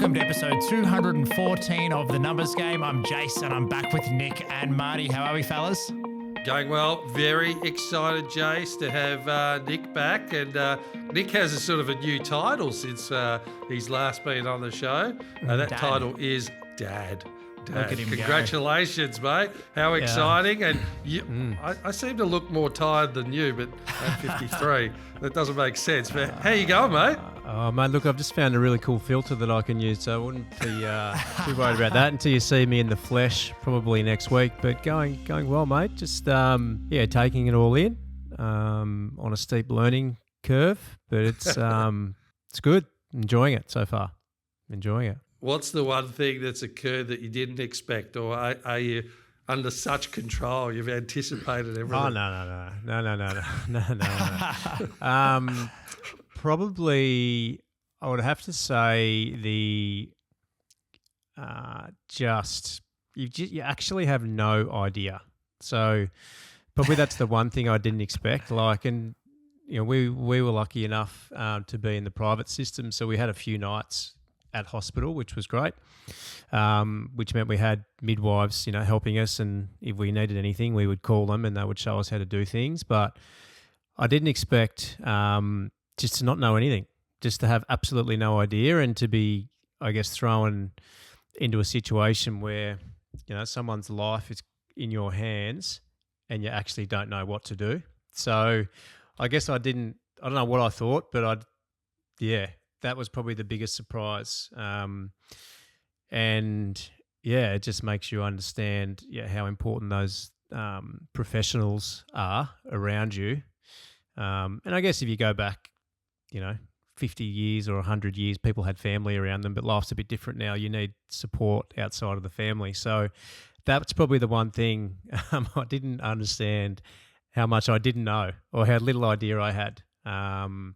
Welcome to episode 214 of The Numbers Game. I'm Jace and I'm back with Nick and Marty. How are we, fellas? Going well. Very excited, Jace, to have Nick back. And Nick has a sort of a new title since he's last been on the show. That Dad. Title is Dad. Look at him go. Congratulations, mate. How exciting. And you, I seem to look more tired than you, but at 53, that doesn't make sense. But how you going, mate? Oh, mate, look, I've just found a really cool filter that I can use, so I wouldn't be too worried about that until you see me in the flesh, probably next week. But going well, mate. Just, taking it all in on a steep learning curve, but it's good. Enjoying it so far. Enjoying it. What's the one thing that's occurred that you didn't expect, or are you under such control you've anticipated everything? Oh, no. Probably, I would have to say you actually have no idea. So probably that's the one thing I didn't expect. We were lucky enough to be in the private system, so we had a few nights at hospital, which was great, which meant we had midwives, helping us, and if we needed anything, we would call them and they would show us how to do things. But I didn't expect just to not know anything, just to have absolutely no idea, and to be, I guess, thrown into a situation where, someone's life is in your hands and you actually don't know what to do. So I guess I don't know what I thought, but that was probably the biggest surprise. It just makes you understand how important those professionals are around you. And I guess if you go back, 50 years or 100 years, people had family around them, but life's a bit different now. You need support outside of the family. So that's probably the one thing I didn't understand, how much I didn't know or how little idea I had, and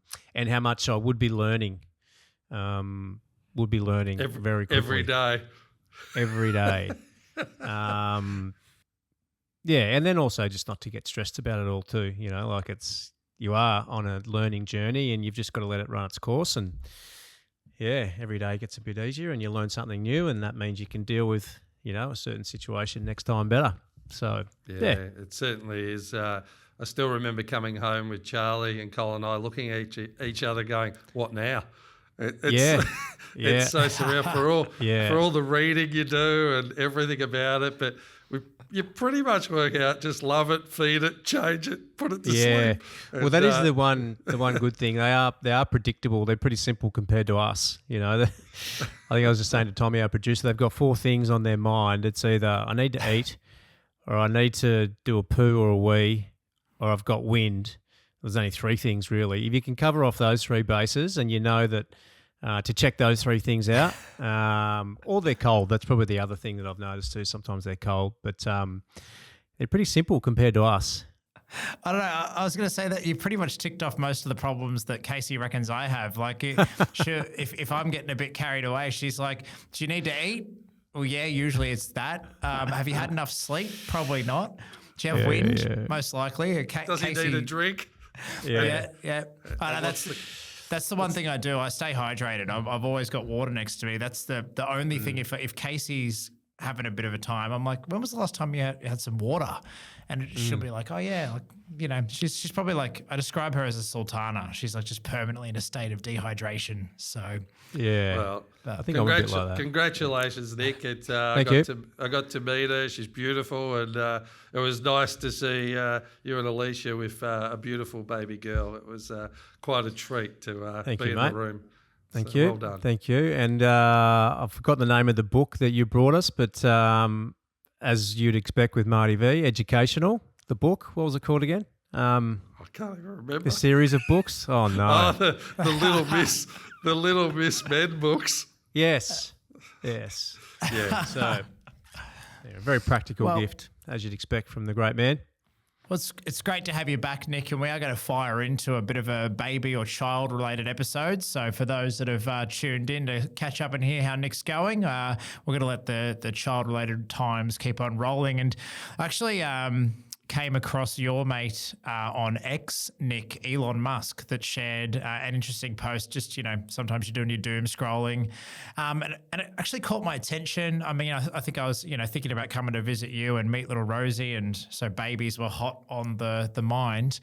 how much I would be learning. Very quickly. Every day. And then also just not to get stressed about it all too, you are on a learning journey and you've just got to let it run its course, and every day gets a bit easier and you learn something new, and that means you can deal with, a certain situation next time better. So, it certainly is. I still remember coming home with Charlie and Cole and I looking at each other going, what now? It's so surreal for all the reading you do and everything about it, but you pretty much work out, just love it, feed it, change it, put it to sleep. Well, that is the one good thing. They are predictable. They're pretty simple compared to us. I think I was just saying to Tommy, our producer, they've got 4 things on their mind. It's either I need to eat, or I need to do a poo or a wee, or I've got wind. There's only 3 things really. If you can cover off those 3 bases, and you know that to check those 3 things out, or they're cold. That's probably the other thing that I've noticed too. Sometimes they're cold, but they're pretty simple compared to us. I don't know. I was going to say that you pretty much ticked off most of the problems that Casey reckons I have. Like, if I'm getting a bit carried away, she's like, do you need to eat? Well, yeah, usually it's that. Have you had enough sleep? Probably not. Do you have wind? Yeah. Most likely. Does he need a drink? Yeah. I know that's the one thing I do. I stay hydrated. I've always got water next to me. That's the only thing. If Casey's having a bit of a time, I'm like, when was the last time you had some water? And she'll be like, oh yeah, she's probably like, I describe her as a sultana. She's like just permanently in a state of dehydration. So well, I think I'm a bit like that. Congratulations, Nick. Thank you. I got to meet her. She's beautiful, and it was nice to see you and Alicia with a beautiful baby girl. It was quite a treat to be in the room. Thank you. Well done. Thank you. And I've forgotten the name of the book that you brought us, but as you'd expect with Marty V, educational. The book, what was it called again? I can't even remember. The series of books? Oh, no. The Little Miss Men books. Yes. Yeah. So, a very practical gift, as you'd expect from the great man. Well, it's great to have you back, Nick, and we are going to fire into a bit of a baby or child-related episode. So for those that have tuned in to catch up and hear how Nick's going, we're going to let the child-related times keep on rolling. And actually, came across your mate on X, Nick, Elon Musk, that shared an interesting post. Just, sometimes you're doing your doom scrolling. And it actually caught my attention. I mean, I think I was, thinking about coming to visit you and meet little Rosie. And so babies were hot on the mind.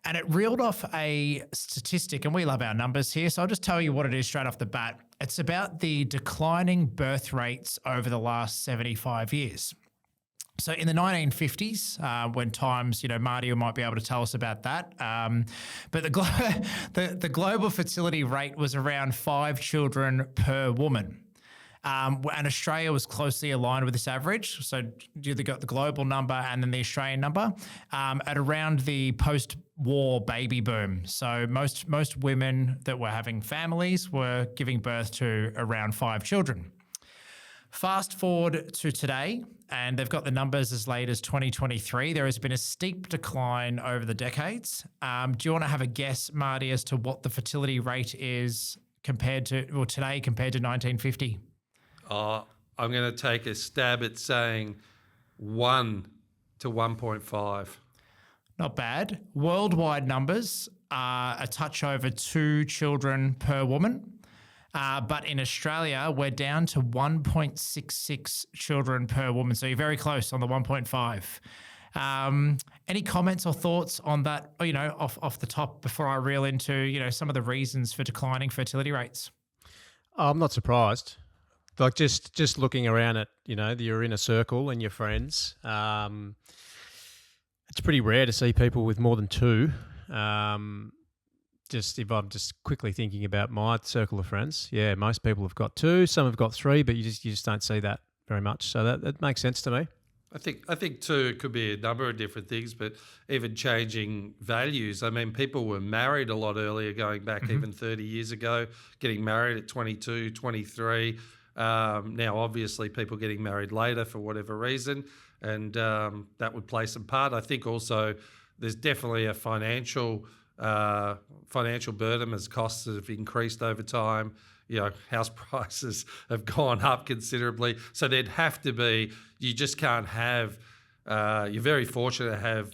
And it reeled off a statistic, and we love our numbers here. So I'll just tell you what it is straight off the bat. It's about the declining birth rates over the last 75 years. So in the 1950s, when times, Marty might be able to tell us about that, but the global fertility rate was around 5 children per woman. And Australia was closely aligned with this average. So you got the global number and then the Australian number at around the post-war baby boom. So most women that were having families were giving birth to around 5 children. Fast forward to today, and they've got the numbers as late as 2023. There has been a steep decline over the decades. Do you want to have a guess, Marty, as to what the fertility rate is today compared to 1950? I'm going to take a stab at saying 1 to 1.5. Not bad. Worldwide numbers are a touch over 2 children per woman. But in Australia, we're down to 1.66 children per woman. So you're very close on the 1.5. Any comments or thoughts on that, off the top before I reel into, some of the reasons for declining fertility rates? I'm not surprised. Like just looking around at, you're in a circle and your friends. It's pretty rare to see people with more than 2. If I'm just quickly thinking about my circle of friends, most people have got 2, some have got 3, but you just don't see that very much. So that makes sense to me. I think 2 could be a number of different things, but even changing values. I mean, people were married a lot earlier, going back even 30 years ago, getting married at 22, 23. Now, obviously, people getting married later for whatever reason, and that would play some part. I think also there's definitely a financial burden as costs have increased over time. House prices have gone up considerably. So there'd have to be, you just can't have, you're very fortunate to have,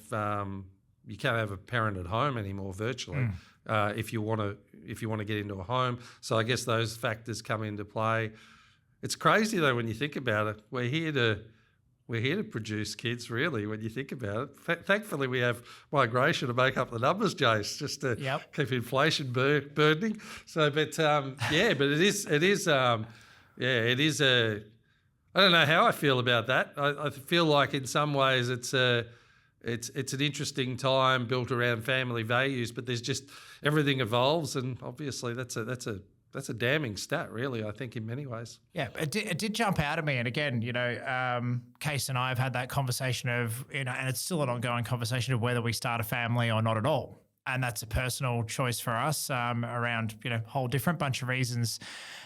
you can't have a parent at home anymore virtually if you want to get into a home. So I guess those factors come into play. It's crazy though when you think about it. We're here to produce kids, really, when you think about it. Thankfully, we have migration to make up the numbers, Jace, just to keep inflation burdening. So, but it is a. I don't know how I feel about that. I feel like in some ways it's an interesting time built around family values, but there's just everything evolves, and obviously that's a damning stat, really, I think, in many ways. Yeah, it did jump out at me. And again, Case and I have had that conversation of, and it's still an ongoing conversation of whether we start a family or not at all. And that's a personal choice for us around, a whole different bunch of reasons.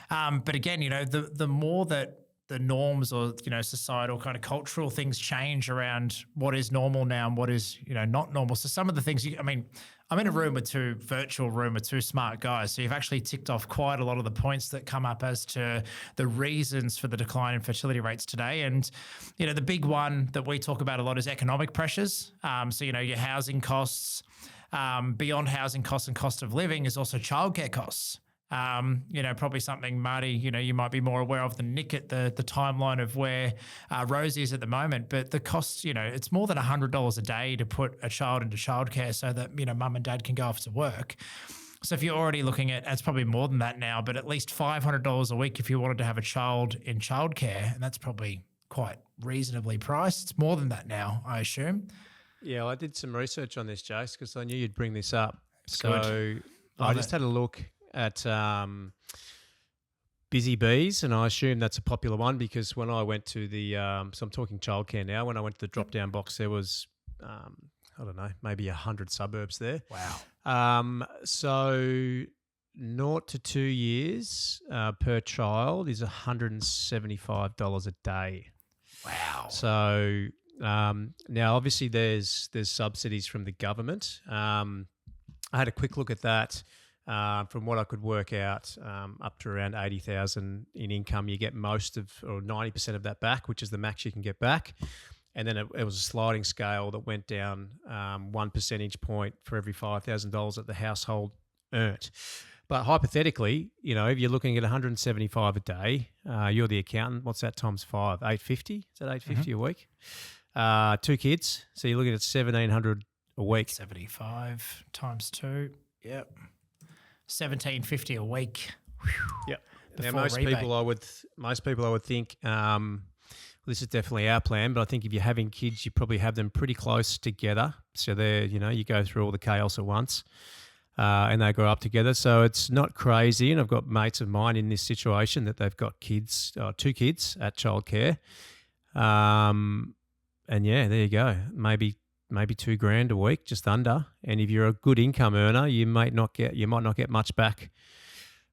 But again, the more that the norms or, societal kind of cultural things change around what is normal now and what is, not normal. So some of the things, I'm in a virtual room with 2 smart guys. So you've actually ticked off quite a lot of the points that come up as to the reasons for the decline in fertility rates today. And, the big one that we talk about a lot is economic pressures. So, your housing costs, beyond housing costs and cost of living is also childcare costs. Probably something, Marty, you might be more aware of than Nick at the timeline of where Rosie is at the moment. But the cost, it's more than $100 a day to put a child into childcare so that, mum and dad can go off to work. So if you're already looking at, it's probably more than that now, but at least $500 a week if you wanted to have a child in childcare, and that's probably quite reasonably priced. It's more than that now, I assume. Yeah, well, I did some research on this, Jace, because I knew you'd bring this up. Good. I just had a look at Busy Bees, and I assume that's a popular one because when I went to the so I'm talking childcare now, when I went to the drop-down box, there was, I don't know, maybe 100 suburbs there. Wow. So 0 to 2 years per child is $175 a day. Wow. So now obviously there's subsidies from the government. I had a quick look at that. From what I could work out, up to around 80,000 in income, you get most of or 90% of that back, which is the max you can get back. and then it was a sliding scale that went down 1 percentage point for every $5,000 that the household earned. But hypothetically, if you're looking at 175 a day, you're the accountant. What's that times 5? 850? Is that 850 a week? 2 kids, so you're looking at 1,700 a week. 75 times 2. Yep. 1,750 a week. Yep. Now, Before most rebate. people I would think, this is definitely our plan, but I think if you're having kids, you probably have them pretty close together. So they're, you go through all the chaos at once, and they grow up together. So it's not crazy. And I've got mates of mine in this situation that they've got kids, 2 kids at childcare. And yeah, there you go. Maybe $2,000 a week, just under. And if you're a good income earner, you might not get much back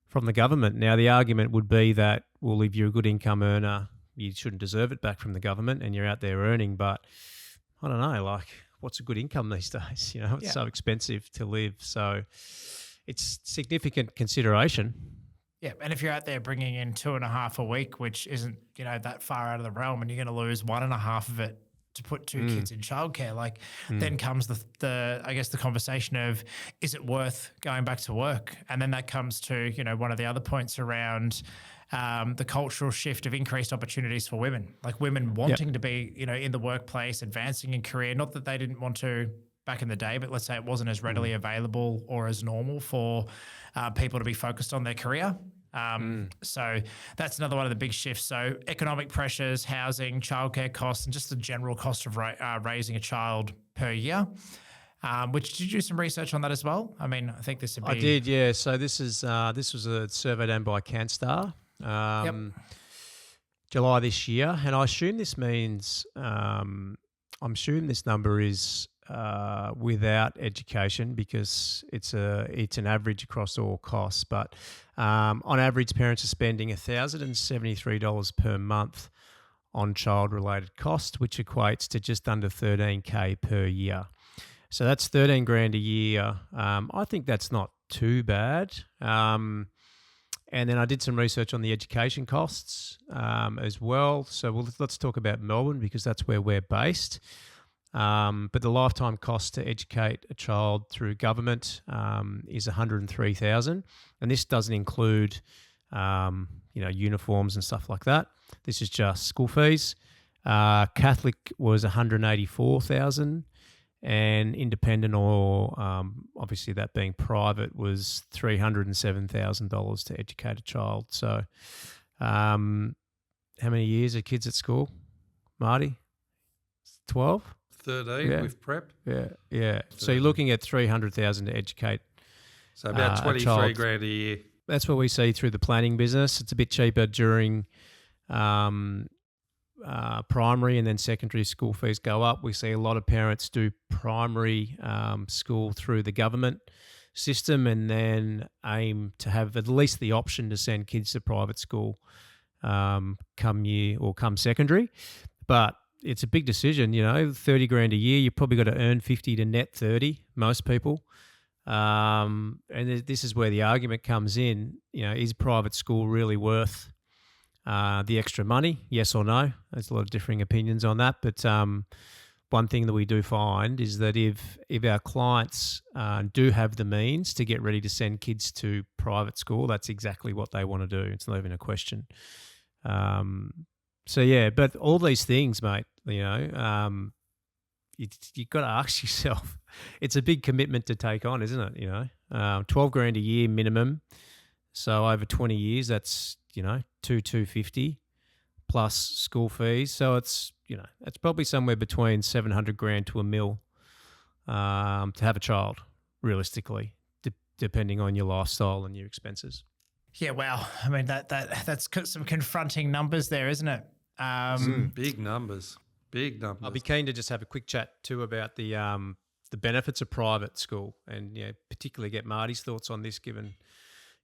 from the government. Now, the argument would be that, well, if you're a good income earner, you shouldn't deserve it back from the government, and you're out there earning. But I don't know, like, what's a good income these days? It's so expensive to live. So it's significant consideration. Yeah, and if you're out there bringing in 2.5 a week, which isn't that far out of the realm, and you're going to lose 1.5 of it to put 2 kids in childcare, then comes the conversation of, is it worth going back to work? And then that comes to one of the other points around the cultural shift of increased opportunities for women, like women wanting to be in the workplace, advancing in career. Not that they didn't want to back in the day, but let's say it wasn't as readily available or as normal for people to be focused on their career. So that's another one of the big shifts. So economic pressures, housing, childcare costs, and just the general cost of raising a child per year. Which, did you do some research on that as well? I mean, I think this would be... I did, yeah. So this was a survey done by CanStar, July this year, and I assume this means I'm assuming this number is without education, because it's an average across all costs. But on average, parents are spending $1,073 per month on child-related costs, which equates to just under $13,000 per year. So that's $13,000 a year. I think that's not too bad. And then I did some research on the education costs as well. So let's talk about Melbourne, because that's where we're based. But the lifetime cost to educate a child through government is $103,000, and this doesn't include uniforms and stuff like that. This is just school fees. Catholic was $184,000, and independent, or obviously that being private, was $307,000 to educate a child. So, how many years are kids at school, Marty? 12. 13 with prep. Yeah. So you're looking at $300,000 to educate. So about $23,000 a year. That's what we see through the planning business. It's a bit cheaper during primary, and then secondary school fees go up. We see a lot of parents do primary school through the government system, and then aim to have at least the option to send kids to private school come year or come secondary. But it's a big decision, $30,000 a year. You've probably got to earn 50 to net 30, most people. And this is where the argument comes in. Is private school really worth the extra money? Yes or no? There's a lot of differing opinions on that. But one thing that we do find is that if our clients do have the means to get ready to send kids to private school, that's exactly what they want to do. It's not even a question. So yeah, but all these things, mate, you've got to ask yourself. It's a big commitment to take on, isn't it? $12,000 a year minimum. So over 20 years, that's $250 plus school fees. So it's it's probably somewhere between $700,000 to $1 million to have a child, realistically, depending on your lifestyle and your expenses. Yeah, wow. I mean, that's some confronting numbers there, isn't it? Big numbers. I'll be keen to just have a quick chat too about the benefits of private school, and particularly get Marty's thoughts on this, given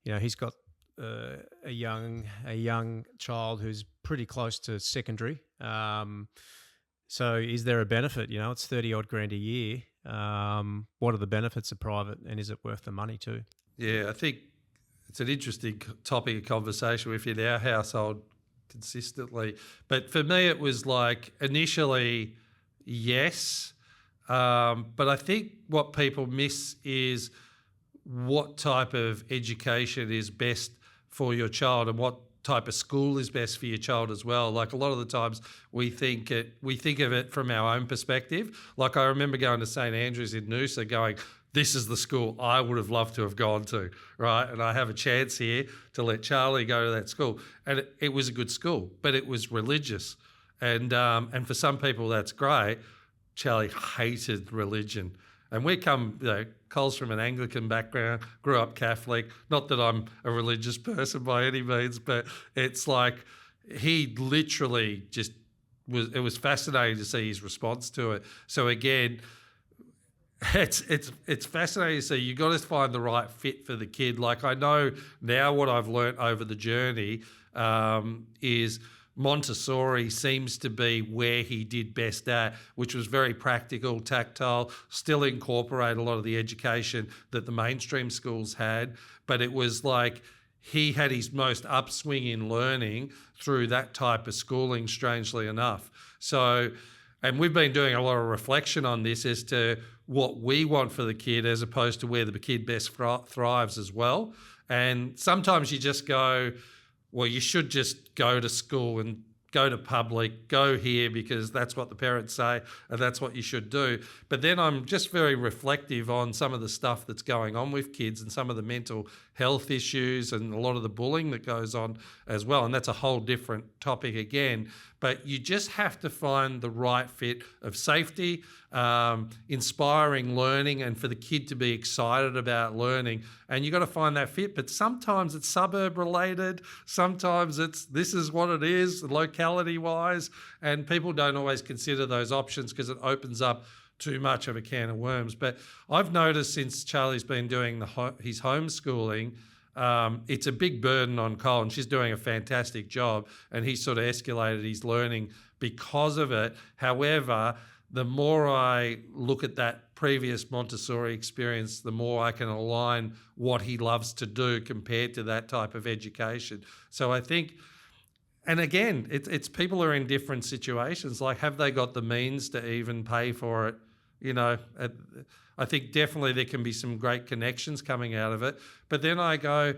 he's got a young child who's pretty close to secondary. So is there a benefit? It's 30 odd grand a year. What are the benefits of private, and is it worth the money too? Yeah, I think it's an interesting topic of conversation within our household consistently. But for me, it was like initially yes. But I think what people miss is what type of education is best for your child and what type of school is best for your child as well. Like a lot of the times we think of it from our own perspective. Like I remember going to St Andrews in Noosa going, this is the school I would have loved to have gone to, right? And I have a chance here to let Charlie go to that school. And it was a good school, but it was religious. And for some people that's great. Charlie hated religion. And Cole's from an Anglican background, grew up Catholic. Not that I'm a religious person by any means, but it's like he literally it was fascinating to see his response to it. So again, it's fascinating to see. You got to find the right fit for the kid. Like I know now what I've learnt over the journey is Montessori seems to be where he did best at, which was very practical, tactile, still incorporate a lot of the education that the mainstream schools had. But it was like he had his most upswing in learning through that type of schooling, strangely enough. So, and we've been doing a lot of reflection on this as to what we want for the kid as opposed to where the kid best thrives as well. And sometimes you just go, well, you should just go to school and go to public, go here because that's what the parents say and that's what you should do. But then I'm just very reflective on some of the stuff that's going on with kids and some of the mental health issues and a lot of the bullying that goes on as well. And that's a whole different topic again. But you just have to find the right fit of safety, inspiring learning, and for the kid to be excited about learning. And you got to find that fit. But sometimes it's suburb related. Sometimes this is what it is, locality wise. And people don't always consider those options because it opens up too much of a can of worms. But I've noticed since Charlie's been doing his homeschooling, it's a big burden on Cole, and she's doing a fantastic job, and he's sort of escalated his learning because of it. However, the more I look at that previous Montessori experience, the more I can align what he loves to do compared to that type of education. So I think, and again, it's people are in different situations. Like, have they got the means to even pay for it? I think definitely there can be some great connections coming out of it. But then I go,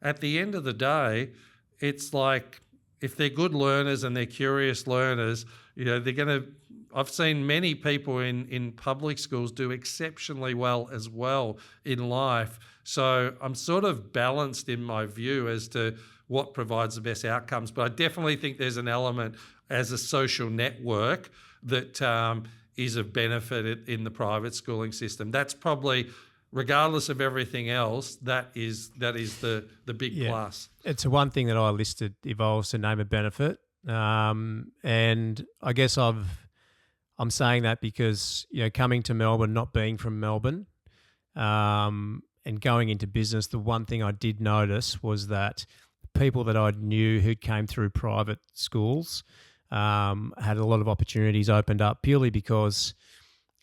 at the end of the day, it's like if they're good learners and they're curious learners, they're going to, I've seen many people in public schools do exceptionally well as well in life. So I'm sort of balanced in my view as to what provides the best outcomes. But I definitely think there's an element as a social network that is of benefit in the private schooling system. That's probably, regardless of everything else, that is the big plus. It's one thing that I listed evolves to name a benefit. And I guess I'm saying that because, coming to Melbourne, not being from Melbourne, and going into business, the one thing I did notice was that people that I knew who came through private schools had a lot of opportunities opened up purely because,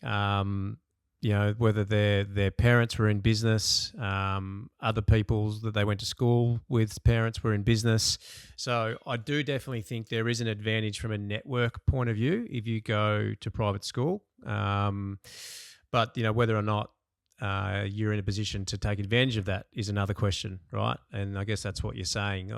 whether their parents were in business, other people that they went to school with parents were in business. So I do definitely think there is an advantage from a network point of view if you go to private school. But whether or not you're in a position to take advantage of that is another question, right? And I guess that's what you're saying.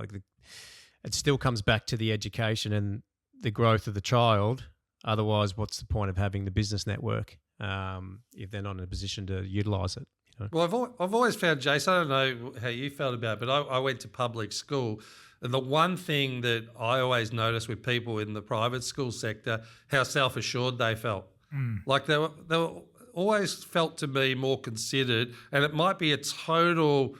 It still comes back to the education and the growth of the child. Otherwise, what's the point of having the business network if they're not in a position to utilise it? Well, I've always found, Jason, I don't know how you felt about it, but I went to public school. And the one thing that I always noticed with people in the private school sector, how self-assured they felt. Like they were always felt to me more considered, and it might be a total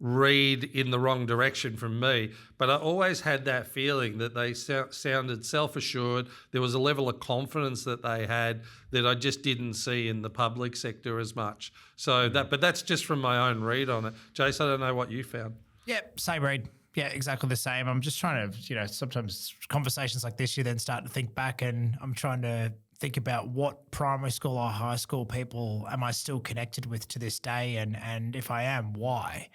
read in the wrong direction from me, but I always had that feeling that they sounded self-assured. There was a level of confidence that they had that I just didn't see in the public sector as much. So but that's just from my own read on it. Jace, I don't know what you found. Yeah, same read. Yeah, exactly the same. I'm just trying to, sometimes conversations like this, you then start to think back, and I'm trying to think about what primary school or high school people am I still connected with to this day, and if I am, why?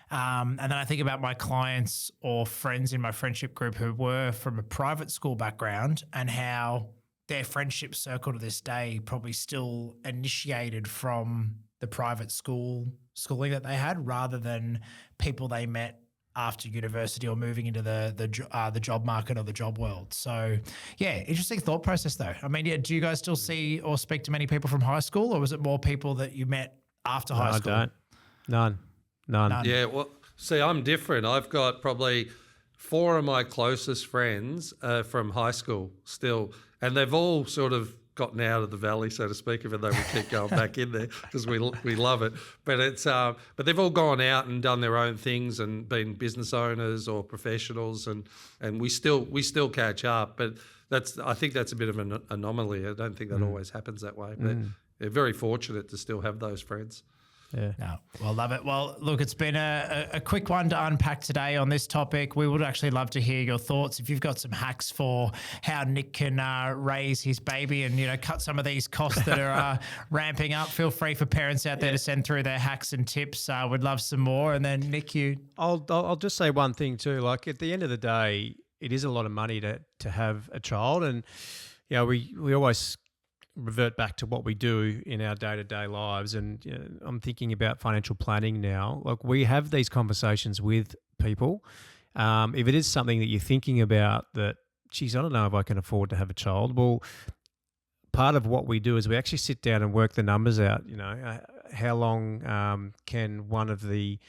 And then I think about my clients or friends in my friendship group who were from a private school background and how their friendship circle to this day probably still initiated from the private schooling that they had, rather than people they met after university or moving into the job market or the job world. So, yeah, interesting thought process though. I mean, yeah, do you guys still see or speak to many people from high school, or was it more people that you met after high school? I don't. None. Yeah, well, see, I'm different. I've got probably 4 of my closest friends from high school still, and they've all sort of gotten out of the valley, so to speak, even though we keep going back in there because we love it. But it's but they've all gone out and done their own things and been business owners or professionals, and we still catch up. But I think that's a bit of an anomaly. I don't think that always happens that way. But they're very fortunate to still have those friends. Yeah. No, well, love it. Well, look, it's been a quick one to unpack today on this topic. We would actually love to hear your thoughts. If you've got some hacks for how Nick can raise his baby and, cut some of these costs that are ramping up, feel free for parents out there to send through their hacks and tips. We'd love some more. And then Nick, I'll just say one thing too. Like at the end of the day, it is a lot of money to have a child, and we always revert back to what we do in our day-to-day lives. And I'm thinking about financial planning now. Like we have these conversations with people. If it is something that you're thinking about that, geez, I don't know if I can afford to have a child. Well, part of what we do is we actually sit down and work the numbers out. How long can one of the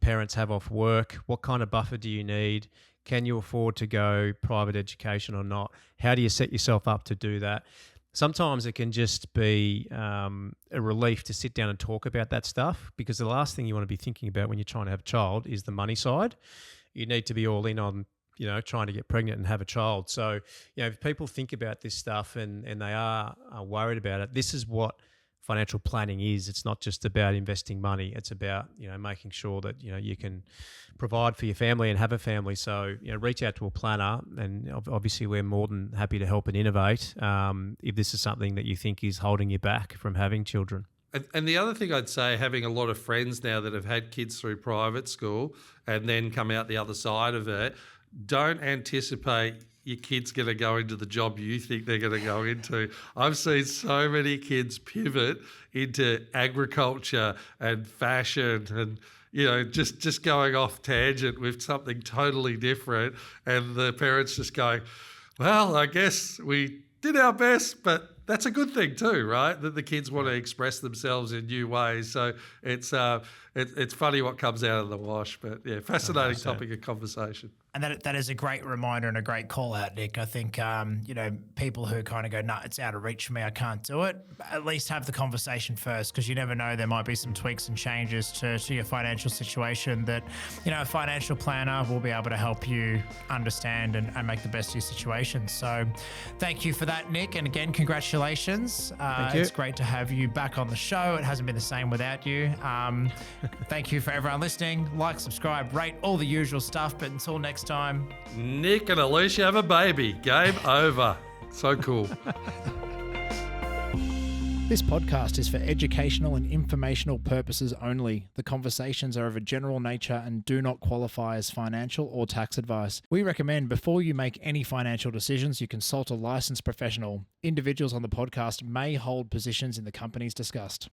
parents have off work? What kind of buffer do you need? Can you afford to go private education or not? How do you set yourself up to do that? Sometimes it can just be a relief to sit down and talk about that stuff, because the last thing you want to be thinking about when you're trying to have a child is the money side. You need to be all in on, trying to get pregnant and have a child. So, if people think about this stuff and they are worried about it, this is what financial planning is. It's not just about investing money. It's about, making sure that, you can provide for your family and have a family. So, reach out to a planner, and obviously we're more than happy to help and innovate if this is something that you think is holding you back from having children. And the other thing I'd say, having a lot of friends now that have had kids through private school and then come out the other side of it, don't anticipate your kid's going to go into the job you think they're going to go into. I've seen so many kids pivot into agriculture and fashion and, just going off tangent with something totally different. And the parents just go, well, I guess we did our best, but that's a good thing too, right? That the kids want to express themselves in new ways. So it's funny what comes out of the wash, but yeah, fascinating topic of conversation. And that is a great reminder and a great call out, Nick. I think, people who kind of go, nah, it's out of reach for me, I can't do it, at least have the conversation first, because you never know, there might be some tweaks and changes to your financial situation that, a financial planner will be able to help you understand and make the best of your situation. So thank you for that, Nick. And again, congratulations. Thank you. It's great to have you back on the show. It hasn't been the same without you. Thank you for everyone listening. Like, subscribe, rate, all the usual stuff. But until next time, Nick and Alicia have a baby. Game over. So cool. This podcast is for educational and informational purposes only. The conversations are of a general nature and do not qualify as financial or tax advice. We recommend before you make any financial decisions, you consult a licensed professional. Individuals on the podcast may hold positions in the companies discussed.